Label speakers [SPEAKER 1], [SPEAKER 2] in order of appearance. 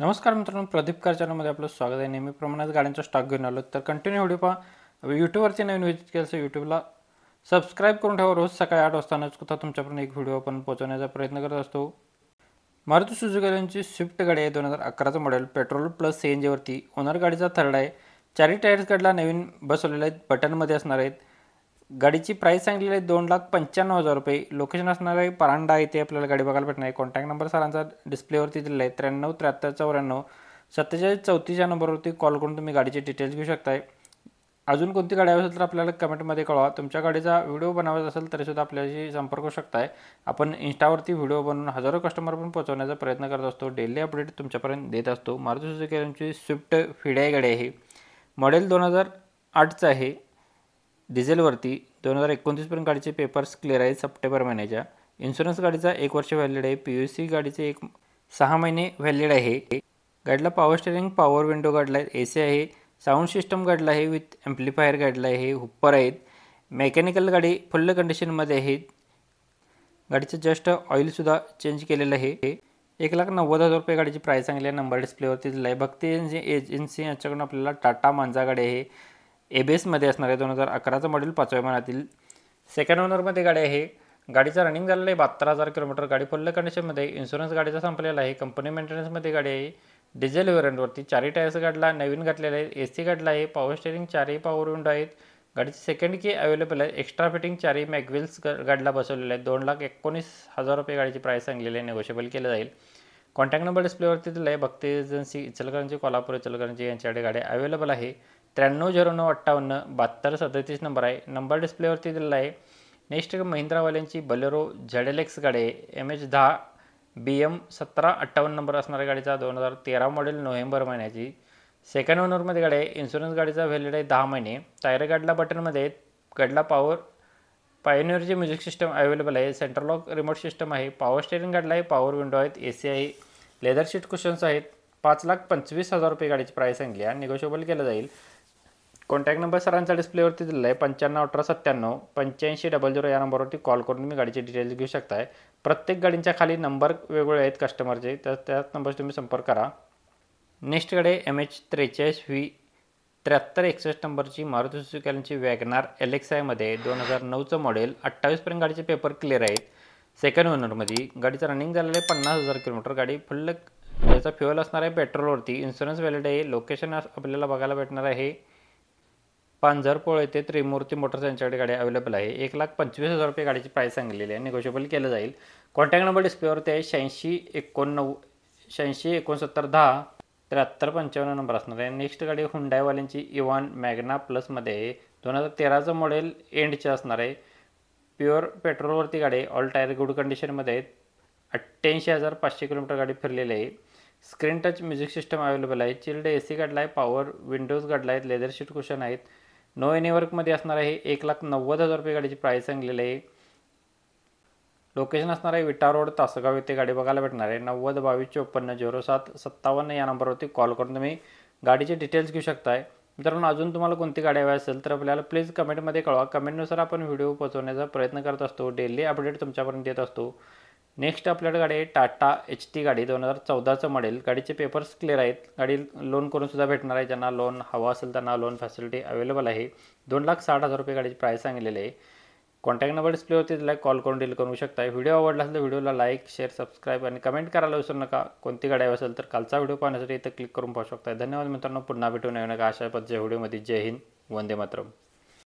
[SPEAKER 1] नमस्कार मित्रांनो, प्रदीप कार चॅनलमध्ये आपलं स्वागत आहे। नेहमीप्रमाणेच गाड्यांचा स्टॉक घेऊन आलो तर कंटिन्यू व्हिडिओ पहा। यूट्यूबवरती नवीन व्हिजिट केलं असेल यूट्यूबला सबस्क्राईब करून ठेवा। रोज सकाळी 8 वाजता नचकुता तुमच्यापर्यंत एक व्हिडिओ आपण पोहोचवण्याचा प्रयत्न करत असतो। मारुती सुझुकी स्विफ्ट गाडी आहे 2011चं मॉडेल, पेट्रोल प्लस CNG वरती। ओनर गाडीचा थर्ड आहे। चारही टायर्स गाडीला नवीन बसवलेले आहेत, बटनमध्ये असणार आहेत। गाडीची प्राइस सांगितलेली आहे 2,95,000 रुपये। लोकेशन असणार आहे परांडा, इथे आपल्याला गाडी बघायला भेटणार आहे। कॉन्टॅक्ट नंबर सरांचा डिस्प्लेवरती दिलेला आहे 93 73 94 47 34 या नंबरवरती कॉल करून तुम्ही गाडीचे डिटेल्स घेऊ शकताय। अजून कोणती गाडी हवी असेल तर आपल्याला कमेंटमध्ये कळवा। तुमच्या गाडीचा व्हिडिओ बनवायचा असेल तरीसुद्धा आपल्याशी संपर्क करू शकताय। आपण इंस्टावरती व्हिडिओ बनवून हजारो कस्टमर पण पोहोचवण्याचा प्रयत्न करत असतो। डेली अपडेट तुमच्यापर्यंत देत असतो। मारुती सुझुकी स्विफ्ट फिडाई गाडी आहे, मॉडेल 2008चं आहे, डिझेलवरती। 2029 पर्यंत गाडीचे पेपर्स क्लिअर आहेत सप्टेंबर महिन्याच्या। इन्शुरन्स गाडीचा 1 वर्ष व्हॅलिड आहे। PUC गाडीचे 6 महिने व्हॅलिड आहे। गाडीला पॉवर स्टेअरिंग, पॉवर विंडो गाडीला आहे, AC आहे, साऊंड सिस्टम गाडीला आहे, विथ ॲम्प्लिफायर गाडीला आहे, हुप्पर आहेत। मेकॅनिकल गाडी फुल कंडिशनमध्ये आहे। गाडीचं जस्ट ऑइलसुद्धा चेंज केलेलं आहे। 1,90,000 रुपये गाडीची प्राइस सांगली आहे। नंबर डिस्प्लेवरती दिला आहे। भक्ती एजन्सी यांच्याकडून आपल्याला टाटा मांजा गाडी आहे, ABSमध्ये असणार आहे। 2011चं मॉडेल, 5व्या महिन्यातील। सेकंड ओनरमध्ये गाडी आहे। गाडीचा रनिंग झालेलं आहे 72,000 किलोमीटर। गाडी फुल कंडिशनमध्ये। इन्शुरन्स गाडीचा संपलेला आहे। कंपनी मेंटेनन्समध्ये गाडी आहे। डिझेल व्हेरियंटवरती। चारही टायर्स गाडीला नवीन घातलेले आहेत। AC गाडीला आहे, पॉवर स्टेअरिंग, चारही पॉवर विंडो आहेत। गाडीची सेकंड की अवेलेबल आहे। एक्स्ट्रा फिटिंग चारही मॅगव्हील्स गाडीला बसवलेले आहेत। 2,19,000 रुपये गाडीची प्राइस सांगलेली आहे, नेगोशिएबल केलं जाईल। कॉन्टॅक्ट नंबर डिस्प्लेवरती दिला आहे। भक्ती एजन्सी इचलकरंजी, कोल्हापूर, इचलकरंजी यांच्याकडे गाडी अवेलेबल आहे। 930958 7237 नंबर आहे। नंबर डिस्प्लेवरती दिलेला आहे। नेक्स्ट महिंद्रावाल्यांची बलेरो ZLX गाडी आहे, MH10 BM 1758 नंबर असणाऱ्या गाडीचा, 2013 मॉडेल, नोव्हेंबर महिन्याची। सेकंड ओनरमध्ये गाडी आहे। इन्शुरन्स गाडीचा व्हॅलिड आहे 10 महिने। टायर गाडीला बटनमध्ये आहेत। गाडीला पायोनियरची म्युझिक सिस्टम अवेलेबल आहे। सेंट्रल लॉक रिमोट सिस्टम आहे। पॉवर स्टेअरिंग गाडीला आहे, पॉवर विंडो आहेत, AC आहे, लेदर सीट कुशन्स आहेत। 5,25,000 रुपये गाडीची प्राइस सांगली आहे, निगोशिएबल केलं जाईल। कॉन्टॅक्ट नंबर सरांचा डिस्प्लेवरती दिलेला आहे 951897 8500 या नंबरवरती कॉल करून तुम्ही गाडीचे डिटेल्स घेऊ शकताय। प्रत्येक गाडींच्या खाली नंबर वेगवेगळे आहेत कस्टमरचे, तर त्याच नंबरवर तुम्ही संपर्क करा। नेक्स्ट गाडी MH43V 7361 नंबरची मारुती सुझुकी वॅगनार LXI मध्ये 2009चं मॉडेल, 28 पर्यंत गाडीचे पेपर क्लिअर आहेत। सेकंड ओनरमध्ये। गाडीचं रनिंग झालेलं आहे 50,000 किलोमीटर। गाडी फुल याचा फ्युअल असणार आहे पेट्रोलवरती। इन्शुरन्स व्हॅलिड आहे। लोकेशन आपल्याला बघायला भेटणार आहे पांझरपोळ येथे त्रिमूर्ती मोटर्स यांच्याकडे गाडी अवेलेबल आहे। 1,25,000 रुपये गाडीची प्राइस सांगलेली आहे, निगोशिएबल केलं जाईल। कॉन्टॅक्ट नंबर डिस्प्लेवरती आहे 866910 7355 नंबर असणार आहे। नेक्स्ट गाडी हुंडाईवाल्यांची इव्हॉन मॅग्ना प्लसमध्ये आहे, 2013चं मॉडेल, एंडचे असणार आहे। प्युअर पेट्रोलवरती गाडी, ऑल टायर गुड कंडिशनमध्ये आहेत। 88,500 किलोमीटर गाडी फिरलेली आहे। Screen touch music system available आहे। चिल्ड AC गाडीला आहे, पॉवर विंडोज गाडीला आहेत, लेदर सीट कुशन आहेत। नो एनी वर्कमध्ये असणार आहे। 1,90,000 रुपये गाडीची प्राइस सांगलेली आहे। लोकेशन असणार आहे विटा रोड, तासगाव येथे गाडी बघायला भेटणार आहे। 9022540757 या नंबरवरती कॉल करून तुम्ही गाडीचे डिटेल्स घेऊ शकताय। मित्रांनो, अजून तुम्हाला कोणती गाडी हवी असेल तर आपल्याला प्लीज कमेंटमध्ये कळवा। कमेंटनुसार आपण व्हिडिओ पोहोचवण्याचा प्रयत्न करत असतो। डेली अपडेट तुमच्यापर्यंत देत असतो। नेक्स्ट आपल्याकडे गाडी आहे टाटा HT गाडी, 2014चं मॉडेल। गाडीचे पेपर्स क्लिअर आहेत। गाडी लोन करून सुद्धा भेटणार आहे। ज्यांना लोन हवा असेल त्यांना लोन फॅसिलिटी अवेलेबल आहे। 2,60,000 रुपये गाडीची प्राइस सांगितलेली आहे। कॉन्टॅक्ट नंबर डिस्प्लेवरती दिला आहे, कॉल करून डील करू शकता। व्हिडिओ आवडला असेल तर व्हिडिओला लाईक, शेअर, सबस्क्राईब आणि कमेंट करायला विसरू नका। कोणती गाडी हवी असेल तर कालचा व्हिडिओ पाहण्यासाठी इथं क्लिक करून पाहू शकता। धन्यवाद मित्रांनो, पुन्हा भेटून नवीन अशा पद्धतीच्या व्हिडिओमध्ये। जय हिंद, वंदे मातरम।